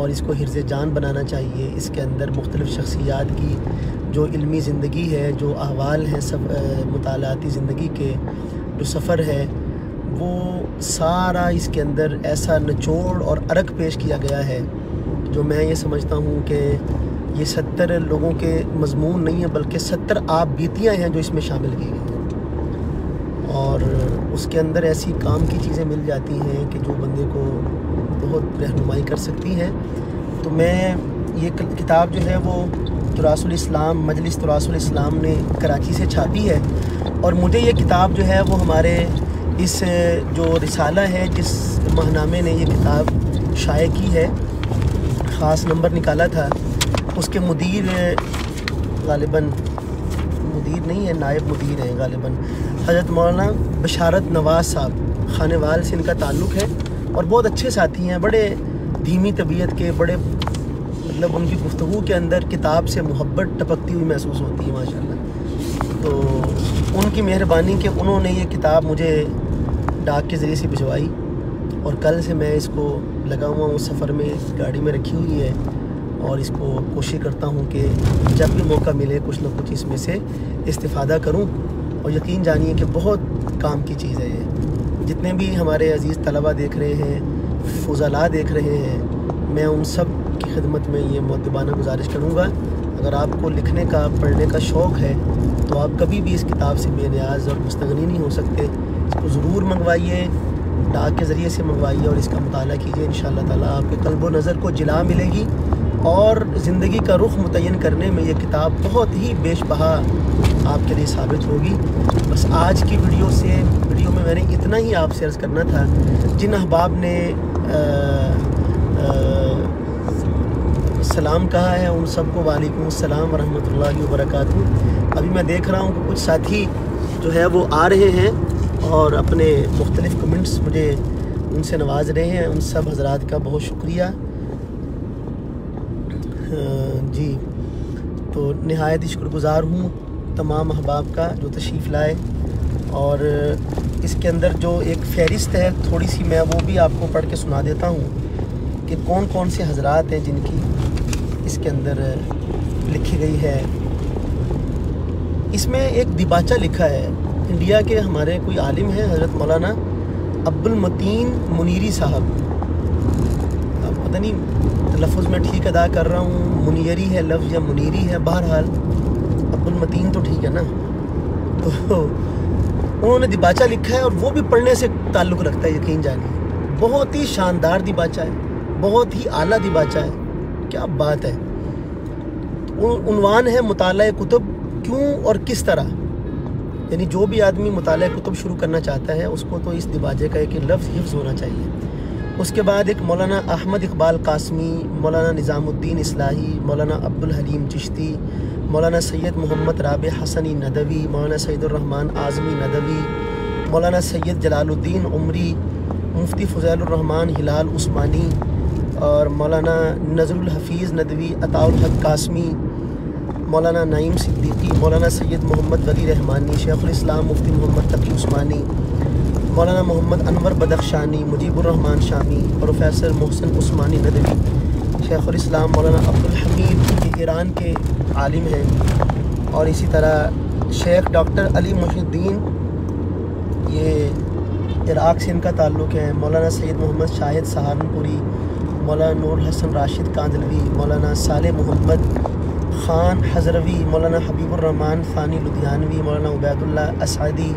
اور اس کو حرز جان بنانا چاہیے. اس کے اندر مختلف شخصیات کی جو علمی زندگی ہے، جو احوال ہیں سب مطالعاتی زندگی کے جو سفر ہے، وہ سارا اس کے اندر ایسا نچوڑ اور عرق پیش کیا گیا ہے جو میں یہ سمجھتا ہوں کہ یہ 70 لوگوں کے مضمون نہیں ہیں بلکہ 70 آپ بیتیاں ہیں جو اس میں شامل کی گئی ہیں. اور اس کے اندر ایسی کام کی چیزیں مل جاتی ہیں کہ جو بندے کو بہت رہنمائی کر سکتی ہیں. تو میں یہ کتاب جو ہے وہ تراث الاسلام، مجلس تراث الاسلام نے کراچی سے چھاپی ہے، اور مجھے یہ کتاب جو ہے وہ ہمارے اس جو رسالہ ہے جس ماہنامے نے یہ کتاب شائع کی ہے، خاص نمبر نکالا تھا، اس کے مدیر غالباً مدیر نہیں ہے، نائب مدیر ہیں غالباً، حضرت مولانا بشارت نواز صاحب، خانے وال سے ان کا تعلق ہے، اور بہت اچھے ساتھی ہیں، بڑے دھیمی طبیعت کے، بڑے مطلب ان کی گفتگو کے اندر کتاب سے محبت ٹپکتی ہوئی محسوس ہوتی ہے ماشاءاللہ. تو ان کی مہربانی کہ انہوں نے یہ کتاب مجھے ڈاک کے ذریعے سے بھجوائی، اور کل سے میں اس کو لگا ہوا ہوں سفر میں، گاڑی میں رکھی ہوئی ہے، اور اس کو کوشش کرتا ہوں کہ جب بھی موقع ملے کچھ نہ کچھ اس میں سے استفادہ کروں. اور یقین جانیے کہ بہت کام کی چیز ہے یہ. جتنے بھی ہمارے عزیز طلبہ دیکھ رہے ہیں، فضلاء دیکھ رہے ہیں، میں ان سب کی خدمت میں یہ مؤدبانہ گزارش کروں گا، اگر آپ کو لکھنے کا، پڑھنے کا شوق ہے تو آپ کبھی بھی اس کتاب سے بے نیاز اور مستغنی نہیں ہو سکتے. اس کو ضرور منگوائیے، ڈاک کے ذریعے سے منگوائیے، اور اس کا مطالعہ کیجیے. انشاءاللہ تعالیٰ آپ کے قلب و نظر کو جلا ملے گی، اور زندگی کا رخ متعین کرنے میں یہ کتاب بہت ہی بیش بہا آپ کے لیے ثابت ہوگی. بس آج کی ویڈیو میں نے اتنا ہی آپ سے عرض کرنا تھا. جن احباب نے سلام کہا ہے ان سب کو وعلیکم السلام ورحمۃ اللہ وبرکاتہ. ابھی میں دیکھ رہا ہوں کہ کچھ ساتھی جو ہے وہ آ رہے ہیں اور اپنے مختلف کمنٹس مجھے ان سے نواز رہے ہیں. ان سب حضرات کا بہت شکریہ. جی، تو نہایت شکر گزار ہوں تمام احباب کا جو تشریف لائے. اور اس کے اندر جو ایک فہرست ہے تھوڑی سی، میں وہ بھی آپ کو پڑھ کے سنا دیتا ہوں کہ کون کون سے حضرات ہیں جن کی اس کے اندر لکھی گئی ہے. اس میں ایک دیباچہ لکھا ہے، انڈیا کے ہمارے کوئی عالم ہیں حضرت مولانا عبدالمتین منیری صاحب. اب پتہ نہیں لفظ میں ٹھیک ادا کر رہا ہوں، منیری ہے لفظ یا منیری ہے، بہرحال عبدالمتین تو ٹھیک ہے نا. تو انہوں نے دیباچہ لکھا ہے، اور وہ بھی پڑھنے سے تعلق رکھتا ہے. یقین جانیے بہت ہی شاندار دیباچہ ہے، بہت ہی اعلیٰ دیباچہ ہے. کیا بات ہے. عنوان ہے مطالعہ کتب کیوں اور کس طرح. یعنی جو بھی آدمی مطالعہ کتب شروع کرنا چاہتا ہے اس کو تو اس دیباچے کا ایک لفظ حفظ ہونا چاہیے. اس کے بعد ایک مولانا احمد اقبال قاسمی، مولانا نظام الدین اصلاحی، مولانا عبدالحلیم چشتی، مولانا سید محمد رابع حسنی ندوی، مولانا سید الرحمن اعظمی ندوی، مولانا سید جلال الدین عمری، مفتی فضیل الرحمن ہلال عثمانی، اور مولانا نظر الحفیظ ندوی، عطاء الحق قاسمی، مولانا نعیم صدیقی، مولانا سید محمد ولی رحمانی، شیخ الاسلام مفتی محمد تقی عثمانی، مولانا محمد انور بدخشانی، مجیب الرحمن شامی، پروفیسر محسن عثمانی ندوی، شیخ الاسلام مولانا عبدالحمید، یہ ایران کے عالم ہیں. اور اسی طرح شیخ ڈاکٹر علی محی الدین، یہ عراق سے ان کا تعلق ہے. مولانا سید محمد شاہد سہارنپوری، مولانا نور حسن راشد کاندلوی، مولانا صالح محمد خان حضروی، مولانا حبیب الرحمن ثانی لدھیانوی، مولانا عبید اللہ اسعدی.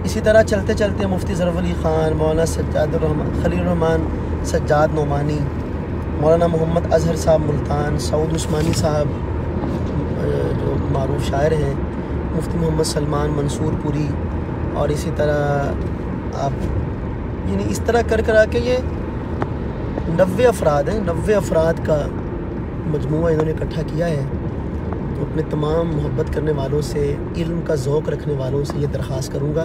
اسی طرح چلتے چلتے مفتی ظفر علی خان، مولانا سجاد الرحمن خلیل الرحمن سجاد نعمانی، مولانا محمد اظہر صاحب ملتان، سعود عثمانی صاحب جو معروف شاعر ہیں، مفتی محمد سلمان منصور پوری. اور اسی طرح آپ یعنی اس طرح کر کے یہ 90 افراد ہیں، 90 افراد کا مجموعہ انہوں نے اکٹھا کیا ہے. تو اپنے تمام محبت کرنے والوں سے، علم کا ذوق رکھنے والوں سے یہ درخواست کروں گا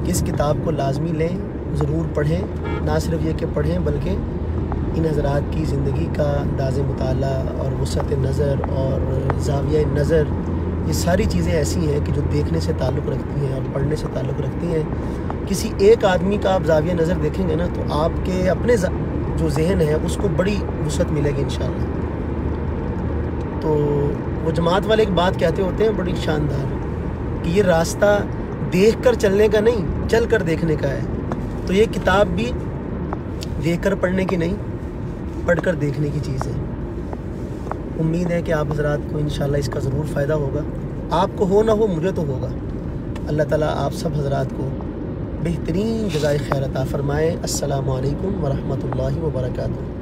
کہ اس کتاب کو لازمی لیں، ضرور پڑھیں. نہ صرف یہ کہ پڑھیں بلکہ ان حضرات کی زندگی کا انداز مطالعہ اور وسعت نظر اور زاویہ نظر، یہ ساری چیزیں ایسی ہیں کہ جو دیکھنے سے تعلق رکھتی ہیں اور پڑھنے سے تعلق رکھتی ہیں. کسی ایک آدمی کا آپ زاویہ نظر دیکھیں گے نا تو آپ کے اپنے جو ذہن ہے اس کو بڑی وسعت ملے گی انشاءاللہ۔ تو وہ جماعت والے ایک بات کہتے ہوتے ہیں بڑی شاندار کہ یہ راستہ دیکھ کر چلنے کا نہیں، چل کر دیکھنے کا ہے۔ تو یہ کتاب بھی دیکھ کر پڑھنے کی نہیں، پڑھ کر دیکھنے کی چیز ہے۔ امید ہے کہ آپ حضرات کو انشاءاللہ اس کا ضرور فائدہ ہوگا، آپ کو ہو نہ ہو مجھے تو ہوگا۔ اللہ تعالیٰ آپ سب حضرات کو بہترین جزائے خیر عطا فرمائے۔ السلام علیکم ورحمۃ اللہ وبرکاتہ۔